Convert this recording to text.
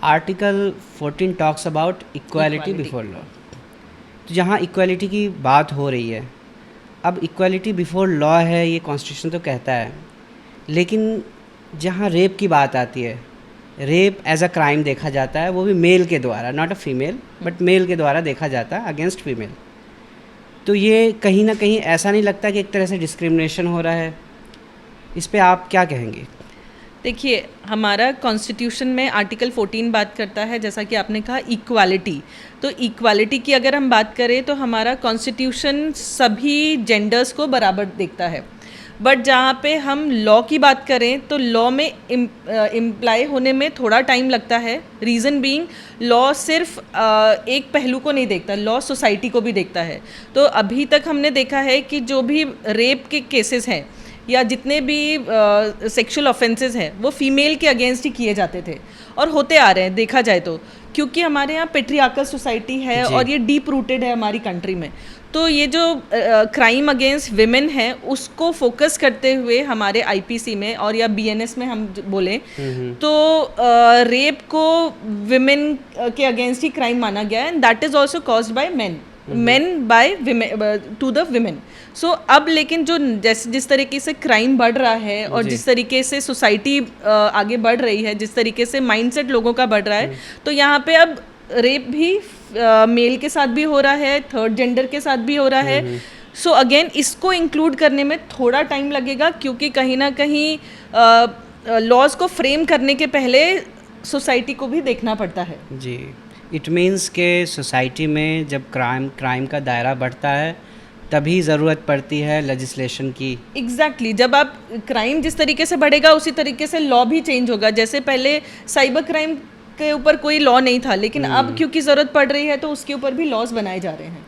Article 14 talks about equality before law. तो जहाँ equality की बात हो रही है, अब इक्वालिटी बिफोर लॉ है, ये कॉन्स्टिट्यूशन तो कहता है, लेकिन जहाँ रेप की बात आती है, रेप एज अ क्राइम देखा जाता है, वो भी मेल के द्वारा, not a female but male के द्वारा देखा जाता है अगेंस्ट फीमेल। तो ये कहीं ना कहीं ऐसा नहीं लगता कि एक तरह से डिस्क्रिमिनेशन हो रहा है? इस पे आप क्या कहेंगे? देखिए, हमारा कॉन्स्टिट्यूशन में आर्टिकल 14 बात करता है, जैसा कि आपने कहा, इक्वालिटी। तो इक्वालिटी की अगर हम बात करें तो हमारा कॉन्स्टिट्यूशन सभी जेंडर्स को बराबर देखता है। बट जहाँ पे हम लॉ की बात करें तो लॉ में इम्प्लाई होने में थोड़ा टाइम लगता है। रीज़न बीइंग, लॉ सिर्फ एक पहलू को नहीं देखता, लॉ सोसाइटी को भी देखता है। तो अभी तक हमने देखा है कि जो भी रेप के केसेस हैं या जितने भी सेक्सुअल ऑफेंसेस हैं, वो फीमेल के अगेंस्ट ही किए जाते थे और होते आ रहे हैं देखा जाए तो, क्योंकि हमारे यहाँ पेट्रियार्कल सोसाइटी है और ये डीप रूटेड है हमारी कंट्री में। तो ये जो क्राइम अगेंस्ट विमेन है, उसको फोकस करते हुए हमारे आईपीसी में और या बीएनएस में हम बोलें तो रेप को विमेन के अगेंस्ट ही क्राइम माना गया है, and that is also caused by men by to the women. So अब लेकिन जो जिस तरीके से क्राइम बढ़ रहा है और जिस तरीके से सोसाइटी आगे बढ़ रही है, जिस तरीके से माइंडसेट लोगों का बढ़ रहा है, तो यहाँ पे अब रेप भी मेल के साथ भी हो रहा है, थर्ड जेंडर के साथ भी हो रहा है। सो अगेन इसको इंक्लूड करने में थोड़ा टाइम लगेगा, क्योंकि कहीं ना कहीं लॉज को फ्रेम करने के पहले सोसाइटी को भी देखना पड़ता है। जी, इट मीन्स के सोसाइटी में जब क्राइम का दायरा बढ़ता है तभी ज़रूरत पड़ती है लेजिस्लेशन की। एग्जैक्टली, जब आप क्राइम जिस तरीके से बढ़ेगा उसी तरीके से लॉ भी चेंज होगा। जैसे पहले साइबर क्राइम के ऊपर कोई लॉ नहीं था, लेकिन अब क्योंकि ज़रूरत पड़ रही है तो उसके ऊपर भी लॉज बनाए जा रहे हैं।